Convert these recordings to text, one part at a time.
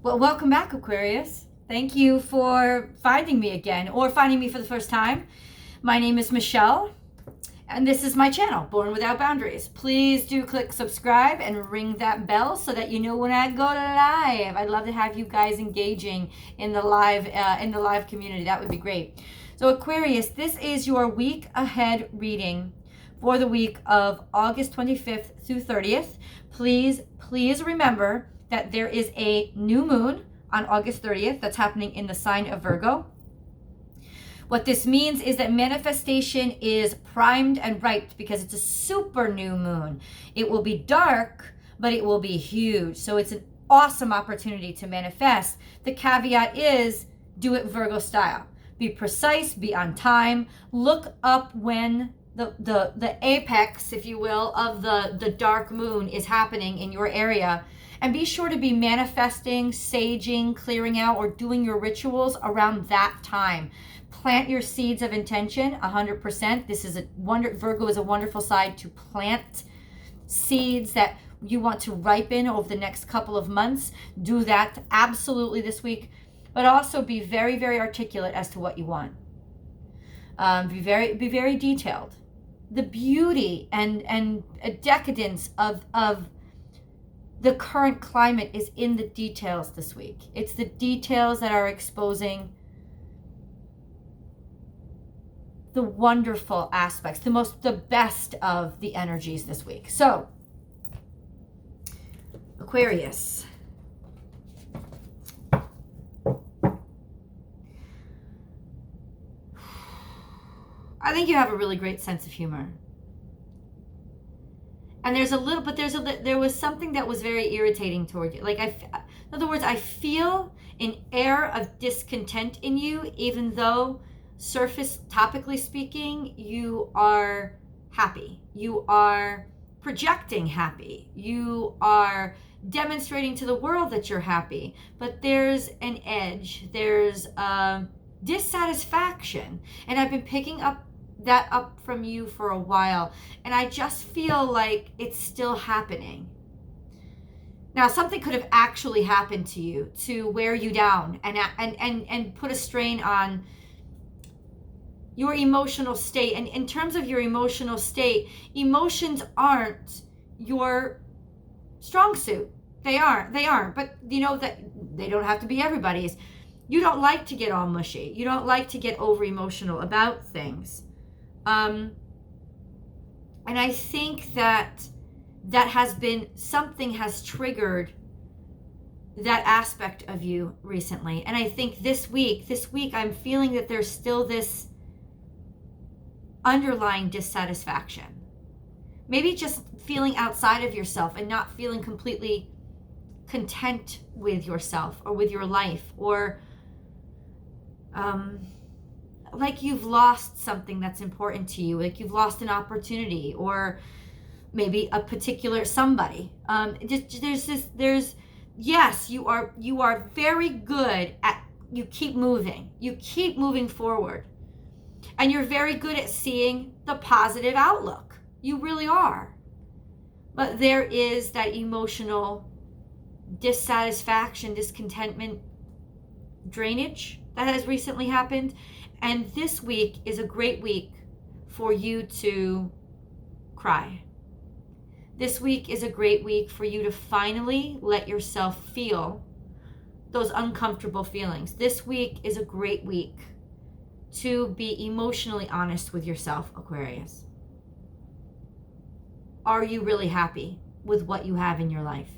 Well, welcome back, Aquarius. Thank you for finding me again or finding me for the first time. My name is Michelle, and this is my channel, Born Without Boundaries. Please do click subscribe and ring that bell so that you know when I go live. I'd love to have you guys engaging in the live community. That would be great. So Aquarius, this is your week ahead reading for the week of August 25th through 30th. Please remember that there is a new moon on August 30th that's happening in the sign of Virgo. What this means is that manifestation is primed and ripe because it's a super new moon. It will be dark, but it will be huge. So it's an awesome opportunity to manifest. The caveat is do it Virgo style. Be precise, be on time. Look up when the apex, if you will, of the dark moon is happening in your area. And be sure to be manifesting, saging, clearing out, or doing your rituals around that time. Plant your seeds of intention 100%. This is Virgo is a wonderful sign to plant seeds that you want to ripen over the next couple of months. Do that absolutely this week, but also be very, very articulate as to what you want. Be very detailed. The beauty and a decadence of the current climate is in the details this week. It's the details that are exposing the wonderful aspects, the best of the energies this week. So, Aquarius. I think you have a really great sense of humor. And there was something that was very irritating toward you. Like, in other words, I feel an air of discontent in you, even though surface topically speaking, you are happy. You are projecting happy. You are demonstrating to the world that you're happy. But there's an edge. There's dissatisfaction. And I've been picking that up from you for a while, and I just feel like it's still happening. Now, something could have actually happened to you to wear you down and put a strain on your emotional state. And in terms of your emotional state, emotions aren't your strong suit. They aren't. But you know that they don't have to be everybody's. You don't like to get all mushy. You don't like to get over emotional about things. And I think that has been, something has triggered that aspect of you recently. And I think this week, I'm feeling that there's still this underlying dissatisfaction. Maybe just feeling outside of yourself and not feeling completely content with yourself or with your life, or, like you've lost something that's important to you, like you've lost an opportunity, or maybe a particular somebody. Yes, you are very good at, you keep moving forward, and you're very good at seeing the positive outlook. You really are. But there is that emotional dissatisfaction, discontentment, drainage that has recently happened. And this week is a great week for you to cry. This week is a great week for you to finally let yourself feel those uncomfortable feelings. This week is a great week to be emotionally honest with yourself, Aquarius. Are you really happy with what you have in your life?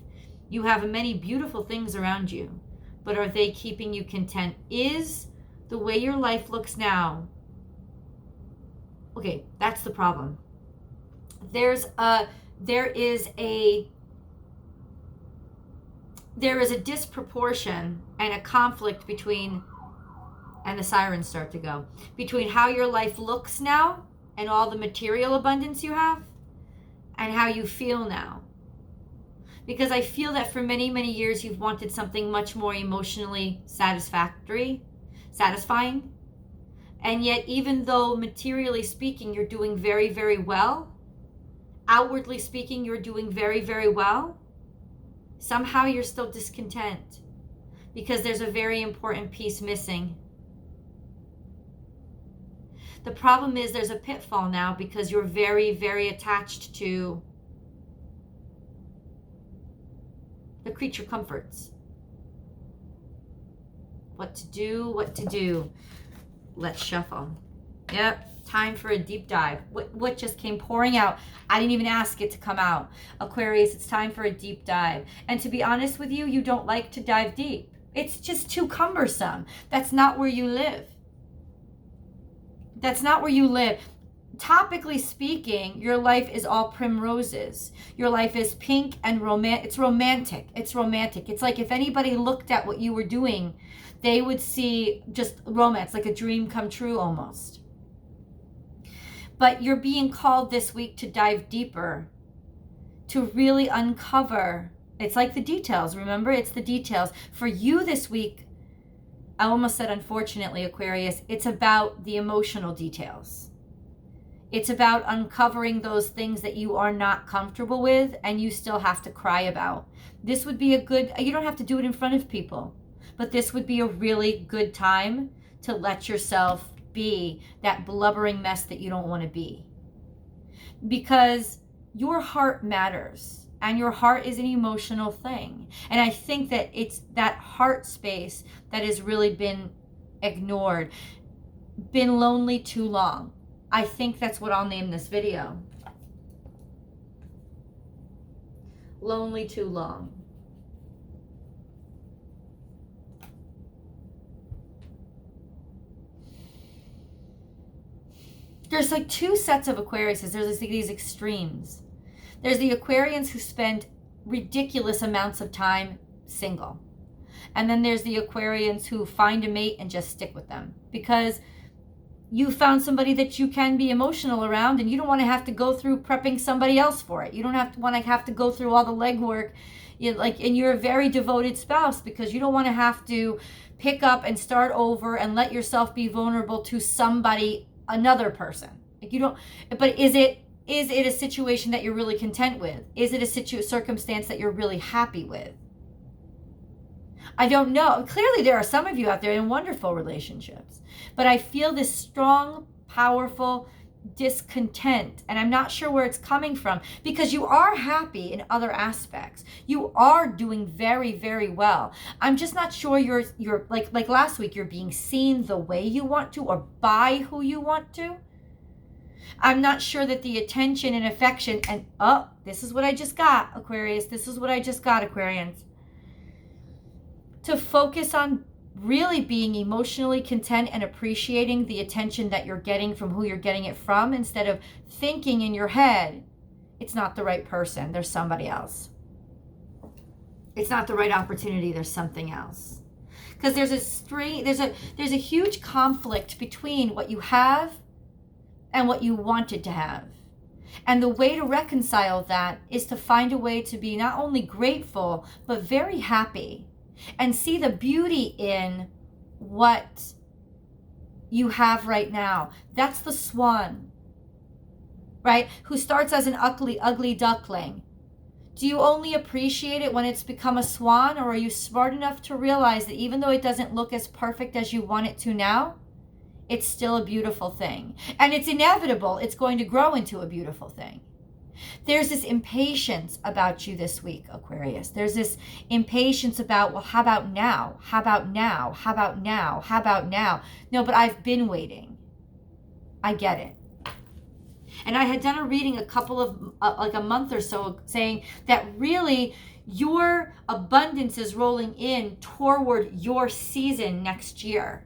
You have many beautiful things around you, but are they keeping you content? Is the way your life looks now, okay, that's the problem. There is a disproportion and a conflict between, and the sirens start to go, between how your life looks now and all the material abundance you have, and how you feel now. Because I feel that for many, many years you've wanted something much more emotionally satisfying. And yet, even though materially speaking you're doing very, very well, outwardly speaking you're doing very, very well, somehow you're still discontent. because there's a very important piece missing. The problem is there's a pitfall now because you're very, very attached to the creature comforts. What to do, what to do. Let's shuffle. Yep, time for a deep dive. What just came pouring out? I didn't even ask it to come out. Aquarius, it's time for a deep dive. And to be honest with you, you don't like to dive deep. It's just too cumbersome. That's not where you live. That's not where you live. Topically speaking, your life is all primroses. Your life is pink and romantic. It's romantic. It's romantic. It's like if anybody looked at what you were doing, they would see just romance, like a dream come true almost. But you're being called this week to dive deeper, to really uncover. It's like the details. Remember, it's the details. For you this week, I almost said unfortunately, Aquarius, it's about the emotional details. It's about uncovering those things that you are not comfortable with and you still have to cry about. This would be a good, you don't have to do it in front of people, but this would be a really good time to let yourself be that blubbering mess that you don't want to be. Because your heart matters. And your heart is an emotional thing. And I think that it's that heart space that has really been ignored, been lonely too long. I think that's what I'll name this video. Lonely too long. There's like two sets of Aquariuses. There's these extremes. There's the Aquarians who spend ridiculous amounts of time single. And then there's the Aquarians who find a mate and just stick with them. Because you found somebody that you can be emotional around and you don't want to have to go through prepping somebody else for it. You don't have to go through all the legwork. And you're a very devoted spouse because you don't want to have to pick up and start over and let yourself be vulnerable to somebody, another person. Like you don't, but is it a situation that you're really content with? Is it a circumstance that you're really happy with? I don't know. Clearly there are some of you out there in wonderful relationships, but I feel this strong, powerful discontent, and I'm not sure where it's coming from because you are happy in other aspects. You are doing very, very well. I'm just not sure you're like last week, you're being seen the way you want to or by who you want to. I'm not sure that the attention and affection and, oh, this is what I just got, Aquarius. This is what I just got, Aquarians. To focus on really being emotionally content and appreciating the attention that you're getting from who you're getting it from instead of thinking in your head, it's not the right person, there's somebody else. It's not the right opportunity, there's something else. Because there's a huge conflict between what you have and what you wanted to have. And the way to reconcile that is to find a way to be not only grateful, but very happy and see the beauty in what you have right now. That's the swan, right? Who starts as an ugly duckling. Do you only appreciate it when it's become a swan, or are you smart enough to realize that even though it doesn't look as perfect as you want it to now, it's still a beautiful thing. And it's inevitable. It's going to grow into a beautiful thing. There's this impatience about you this week, Aquarius. There's this impatience about, well, how about now? How about now? How about now? How about now? No, but I've been waiting. I get it. And I had done a reading a couple of, like a month or so, saying that really your abundance is rolling in toward your season next year.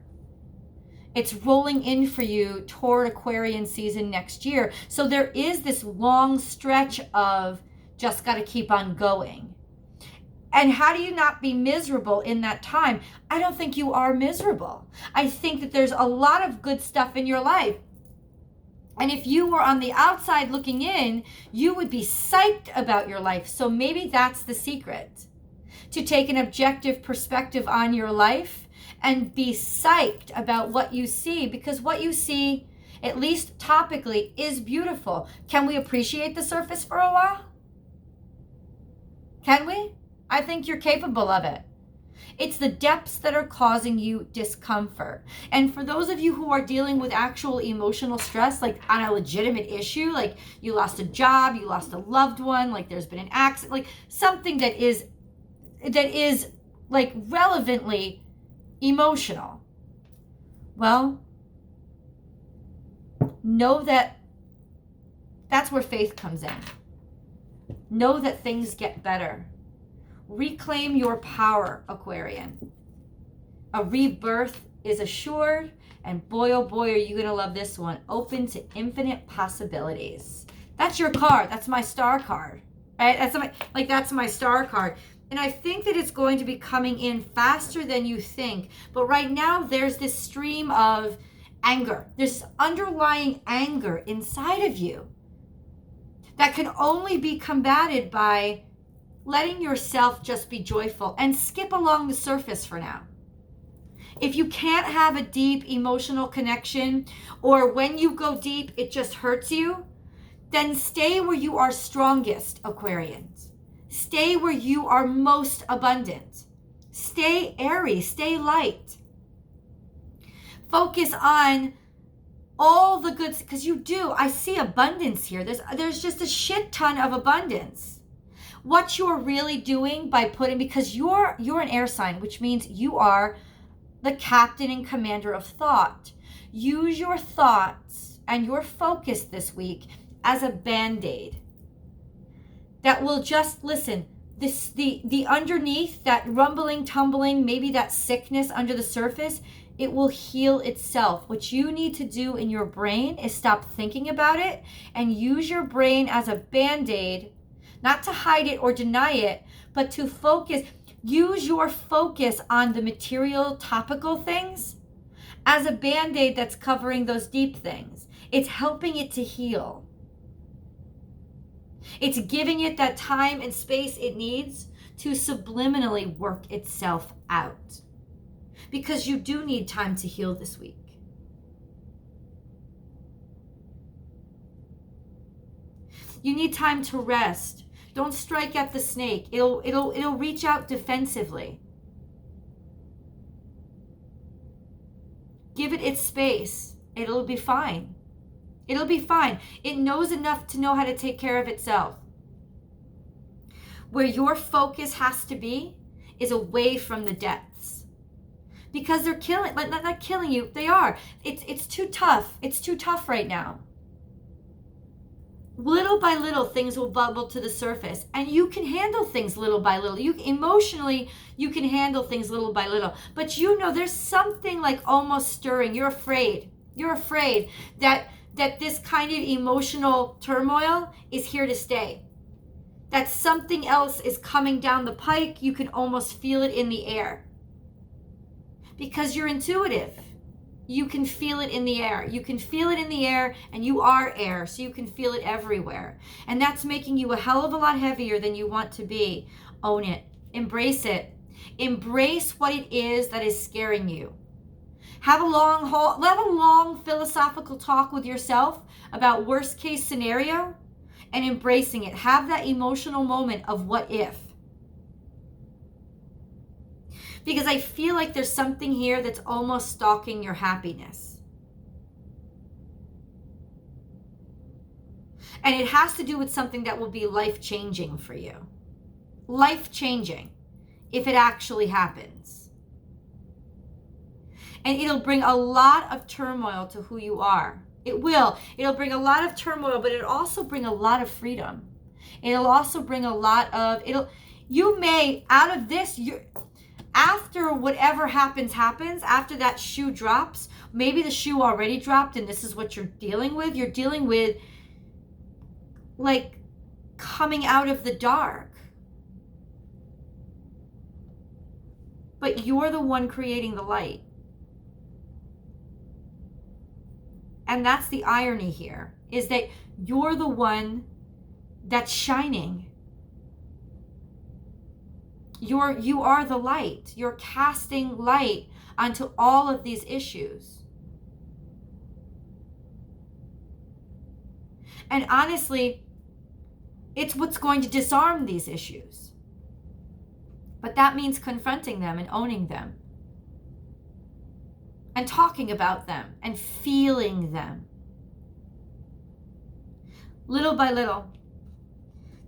It's rolling in for you toward Aquarian season next year. So there is this long stretch of just got to keep on going. And how do you not be miserable in that time? I don't think you are miserable. I think that there's a lot of good stuff in your life. And if you were on the outside looking in, you would be psyched about your life. So maybe that's the secret. To take an objective perspective on your life and be psyched about what you see, because what you see, at least topically, is beautiful. Can we appreciate the surface for a while? Can we? I think you're capable of it. It's the depths that are causing you discomfort. And for those of you who are dealing with actual emotional stress, like on a legitimate issue, like you lost a job, you lost a loved one, like there's been an accident, like something that is like relevantly emotional. Well, know that that's where faith comes in. Know that things get better. Reclaim your power, Aquarian. A rebirth is assured, and boy, oh boy, are you going to love this one. Open to infinite possibilities. That's your card. That's my star card, right? That's my star card. And I think that it's going to be coming in faster than you think. But right now, there's this stream of anger. There's underlying anger inside of you that can only be combated by letting yourself just be joyful and skip along the surface for now. If you can't have a deep emotional connection, or when you go deep, it just hurts you, then stay where you are strongest, Aquarians. Stay where you are most abundant. Stay airy, stay light. Focus on all the goods, because you do. I see abundance here. There's just a shit ton of abundance. What you're really doing by because you're an air sign, which means you are the captain and commander of thought. Use your thoughts and your focus this week as a band-aid that will just, listen, the underneath, that rumbling, tumbling, maybe that sickness under the surface, it will heal itself. What you need to do in your brain is stop thinking about it and use your brain as a band-aid, not to hide it or deny it, but to focus. Use your focus on the material, topical things as a band-aid that's covering those deep things. It's helping it to heal. It's giving it that time and space it needs to subliminally work itself out. Because you do need time to heal this week. You need time to rest. Don't strike at the snake. It'll reach out defensively. Give it its space. It'll be fine. It'll be fine. It knows enough to know how to take care of itself. Where your focus has to be is away from the depths. Because they're killing, not killing you, they are. It's too tough. It's too tough right now. Little by little, things will bubble to the surface, and you can handle things little by little. Emotionally, you can handle things little by little, but you know there's something like almost stirring. You're afraid. You're afraid that this kind of emotional turmoil is here to stay. That something else is coming down the pike. You can almost feel it in the air. Because you're intuitive. You can feel it in the air. You can feel it in the air, and you are air, so you can feel it everywhere. And that's making you a hell of a lot heavier than you want to be. Own it. Embrace it. Embrace what it is that is scaring you. Have a long philosophical talk with yourself about worst case scenario and embracing it. Have that emotional moment of what if. Because I feel like there's something here that's almost stalking your happiness. And it has to do with something that will be life-changing for you. Life-changing, if it actually happens. And it'll bring a lot of turmoil to who you are. It will. It'll bring a lot of turmoil, but it'll also bring a lot of freedom. It'll also bring a lot of, you may, out of this, after whatever happens, after that shoe drops, maybe the shoe already dropped and this is what you're dealing with. You're dealing with like coming out of the dark. But you're the one creating the light. And that's the irony here, is that you're the one that's shining. You are the light. You're casting light onto all of these issues. And honestly, it's what's going to disarm these issues. But that means confronting them and owning them and talking about them and feeling them. Little by little.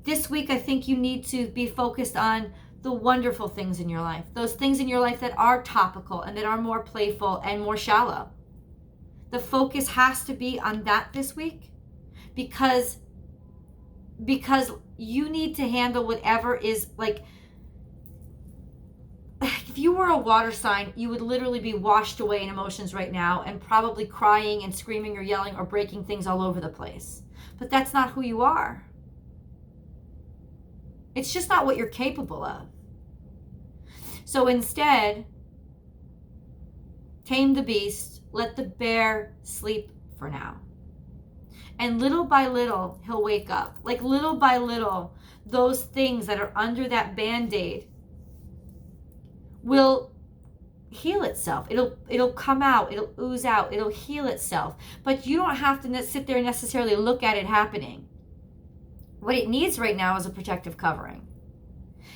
This week, I think you need to be focused on the wonderful things in your life. Those things in your life that are topical and that are more playful and more shallow. The focus has to be on that this week because you need to handle whatever is like, if you were a water sign, you would literally be washed away in emotions right now and probably crying and screaming or yelling or breaking things all over the place. But that's not who you are. It's just not what you're capable of. So instead, tame the beast, let the bear sleep for now. And little by little, he'll wake up. Like little by little, those things that are under that Band-Aid will heal itself. It'll come out, it'll ooze out, it'll heal itself. But you don't have to sit there and necessarily look at it happening. What it needs right now is a protective covering.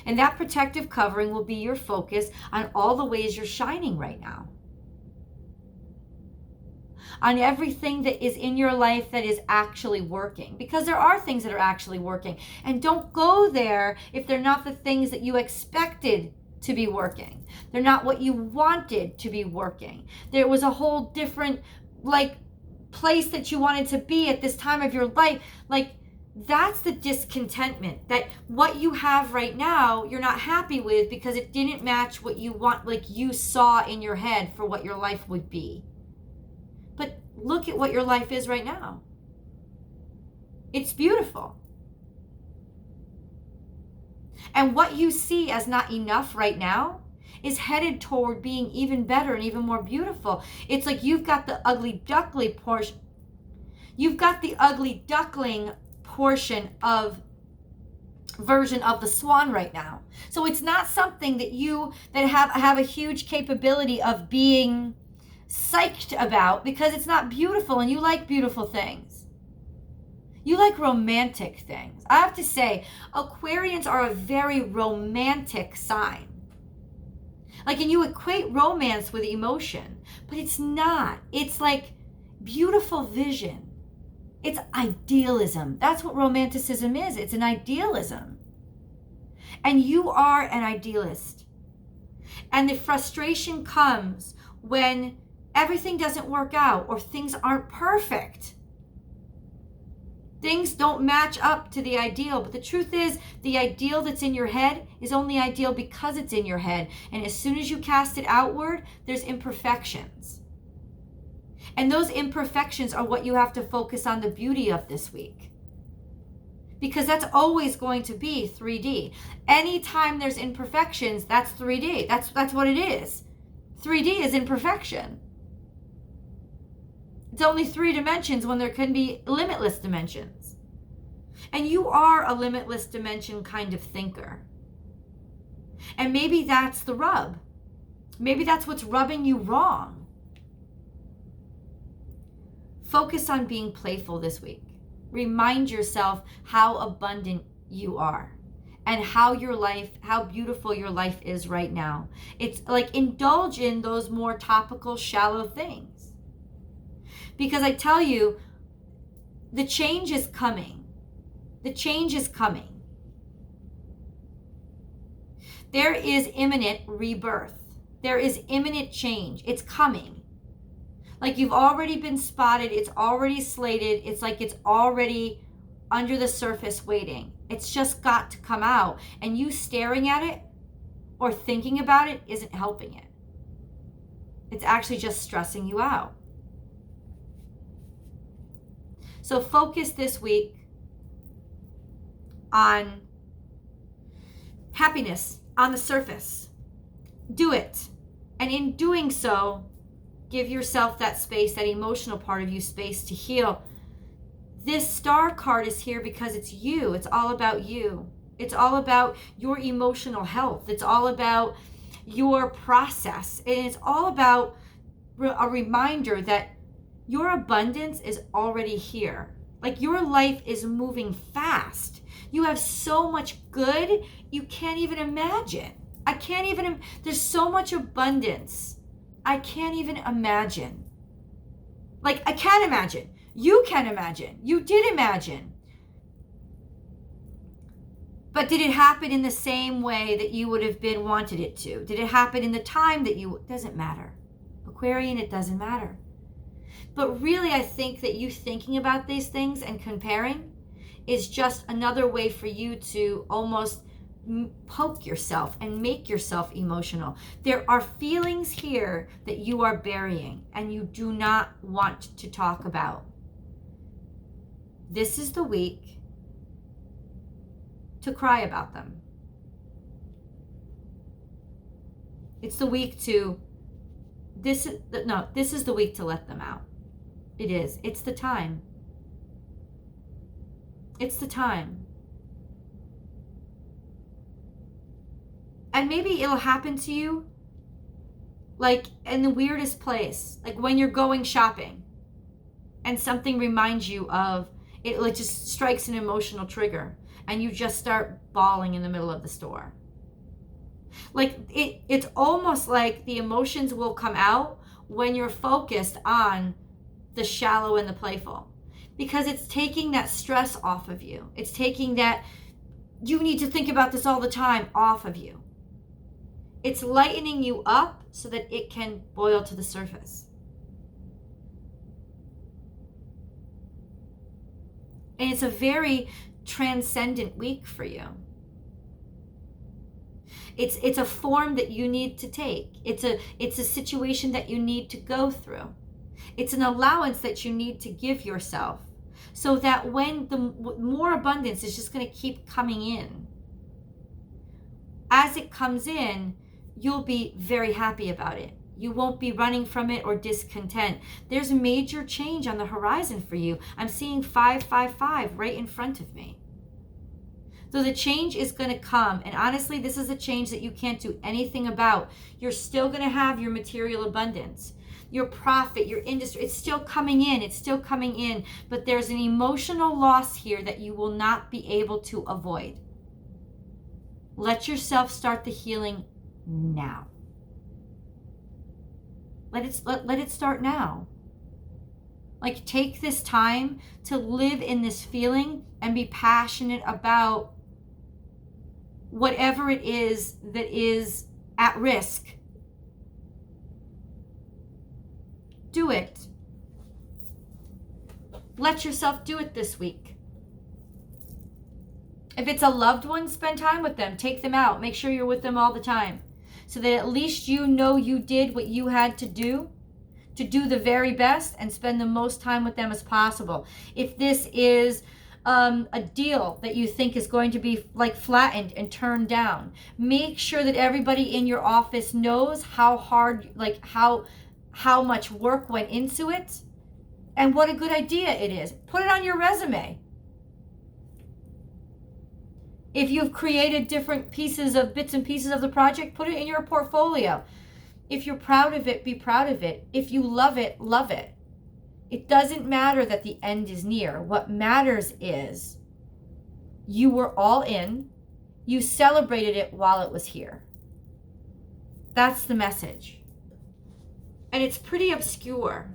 And that protective covering will be your focus on all the ways you're shining right now. On everything that is in your life that is actually working. Because there are things that are actually working. And don't go there if they're not the things that you expected to be working. They're not what you wanted to be working. There was a whole different place that you wanted to be at this time of your life. That's the discontentment, that what you have right now, you're not happy with because it didn't match what you want, you saw in your head for what your life would be. But look at what your life is right now. It's beautiful. And what you see as not enough right now is headed toward being even better and even more beautiful. It's like you've got the ugly duckling portion. You've got the ugly duckling portion of version of the swan right now. So it's not something that you that have a huge capability of being psyched about because it's not beautiful, and you like beautiful things. You like romantic things. I have to say, Aquarians are a very romantic sign. And you equate romance with emotion, but it's not. It's like beautiful vision. It's idealism. That's what romanticism is. It's an idealism. And you are an idealist. And the frustration comes when everything doesn't work out or things aren't perfect. Things don't match up to the ideal. But the truth is, the ideal that's in your head is only ideal because it's in your head. And as soon as you cast it outward, there's imperfections. And those imperfections are what you have to focus on the beauty of this week. Because that's always going to be 3D. Anytime there's imperfections, that's 3D. That's what it is. 3D is imperfection. It's only 3 dimensions when there can be limitless dimensions. And you are a limitless dimension kind of thinker. And maybe that's the rub. Maybe that's what's rubbing you wrong. Focus on being playful this week. Remind yourself how abundant you are and how beautiful your life is right now. It's like indulge in those more topical, shallow things. Because I tell you, the change is coming. The change is coming. There is imminent rebirth. There is imminent change. It's coming. You've already been spotted. It's already slated. It's it's already under the surface waiting. It's just got to come out. And you staring at it or thinking about it isn't helping it. It's actually just stressing you out. So focus this week on happiness on the surface. Do it. And in doing so, give yourself that space, that emotional part of you space to heal. This star card is here because it's you. It's all about you. It's all about your emotional health. It's all about your process. And it's all about a reminder that your abundance is already here. Your life is moving fast. You have so much good you can't even imagine. I can't even, there's so much abundance. I can't even imagine. Like, I can't imagine. You can imagine. You did imagine. But did it happen in the same way that you would have been wanted it to? Did it happen in the time that you, doesn't matter. Aquarian, it doesn't matter. But really, I think that you thinking about these things and comparing is just another way for you to almost poke yourself and make yourself emotional. There are feelings here that you are burying and you do not want to talk about. This is the week to cry about them. It's the week to, this is the week to let them out. It is. It's the time. It's the time. And maybe it'll happen to you like in the weirdest place, like when you're going shopping and something reminds you of it, like just strikes an emotional trigger and you just start bawling in the middle of the store. Like it's almost like the emotions will come out when you're focused on the shallow and the playful, because it's taking that stress off of you. It's taking that you need to think about this all the time off of you. It's lightening you up so that it can boil to the surface. And it's a very transcendent week for you. It's a form that you need to take. It's a situation that you need to go through. It's an allowance that you need to give yourself so that when the more abundance is just going to keep coming in, as it comes in, you'll be very happy about it. You won't be running from it or discontent. There's major change on the horizon for you. I'm seeing 555 right in front of me. So the change is going to come. And honestly, this is a change that you can't do anything about. You're still going to have your material abundance, your profit, your industry. It's still coming in. It's still coming in. But there's an emotional loss here that you will not be able to avoid. Let yourself start the healing now. Let it start now. Like, take this time to live in this feeling and be passionate about whatever it is that is at risk. Do it. Let yourself do it this week. If it's a loved one, spend time with them. Take them out. Make sure you're with them all the time, so that at least you know you did what you had to do the very best and spend the most time with them as possible. If this is a deal that you think is going to be like flattened and turned down, make sure that everybody in your office knows how hard, like how much work went into it and what a good idea it is. Put it on your resume. If you've created different bits and pieces of the project, put it in your portfolio. If you're proud of it, be proud of it. If you love it, love it. It doesn't matter that the end is near. What matters is you were all in. You celebrated it while it was here. That's the message. And it's pretty obscure.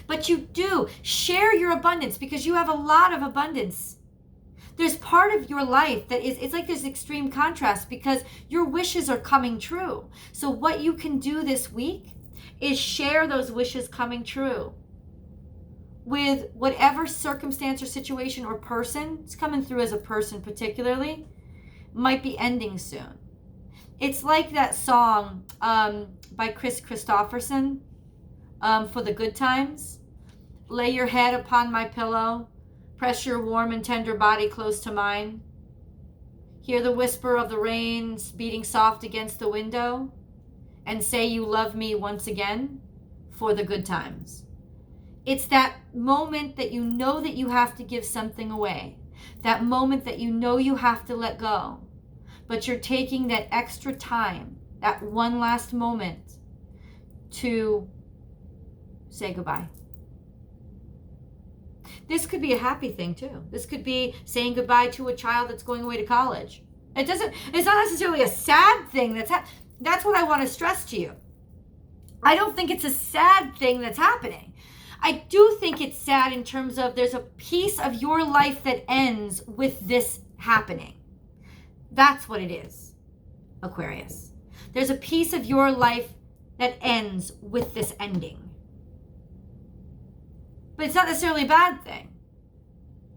But you do share your abundance, because you have a lot of abundance. There's part of your life that is, it's like this extreme contrast, because your wishes are coming true. So what you can do this week is share those wishes coming true with whatever circumstance or situation or person, it's coming through as a person particularly, might be ending soon. It's like that song by Chris Christopherson, For the Good Times. Lay your head upon my pillow. Press your warm and tender body close to mine. Hear the whisper of the rain beating soft against the window. And say you love me once again for the good times. It's that moment that you know that you have to give something away. That moment that you know you have to let go. But you're taking that extra time, that one last moment, to say goodbye. This could be a happy thing too. This could be saying goodbye to a child that's going away to college. It's not necessarily a sad thing that's what I want to stress to you. I don't think it's a sad thing that's happening. I do think it's sad in terms of there's a piece of your life that ends with this happening. That's what it is, Aquarius. There's a piece of your life that ends with this ending. But it's not necessarily a bad thing.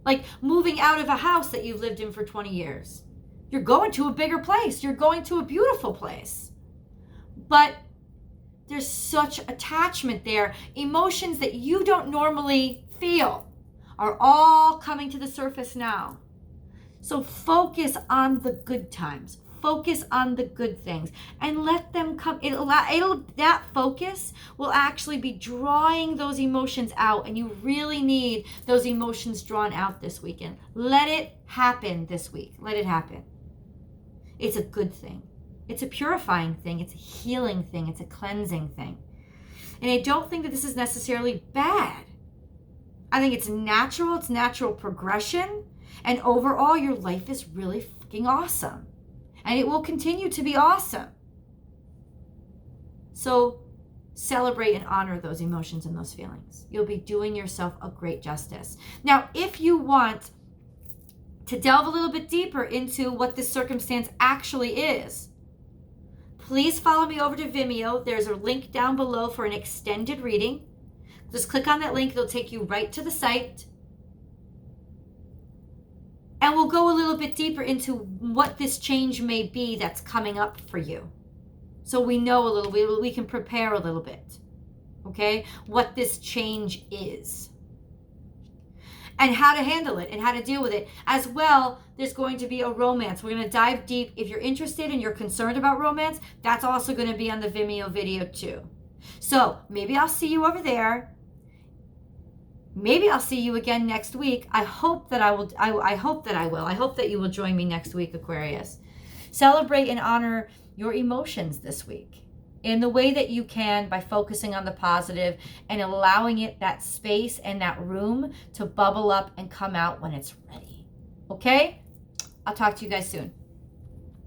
Like moving out of a house that you've lived in for 20 years. You're going to a bigger place. You're going to a beautiful place. But there's such attachment there. Emotions that you don't normally feel are all coming to the surface now. So focus on the good times. Focus on the good things and let them come. That focus will actually be drawing those emotions out, and you really need those emotions drawn out this weekend. Let it happen this week. Let it happen. It's a good thing. It's a purifying thing. It's a healing thing. It's a cleansing thing. And I don't think that this is necessarily bad. I think it's natural. It's natural progression. And overall, your life is really fucking awesome. And it will continue to be awesome. So celebrate and honor those emotions and those feelings. You'll be doing yourself a great justice. Now, if you want to delve a little bit deeper into what this circumstance actually is, please follow me over to Vimeo. There's a link down below for an extended reading. Just click on that link. It'll take you right to the site. And we'll go a little bit deeper into what this change may be that's coming up for you. So we know a little bit, we can prepare a little bit, okay? What this change is. And how to handle it and how to deal with it. As well, there's going to be a romance. We're going to dive deep. If you're interested and you're concerned about romance, that's also going to be on the Vimeo video too. So maybe I'll see you over there. Maybe I'll see you again next week. I hope that I will. I hope that I will. I hope that you will join me next week, Aquarius. Celebrate and honor your emotions this week in the way that you can by focusing on the positive and allowing it that space and that room to bubble up and come out when it's ready. Okay? I'll talk to you guys soon.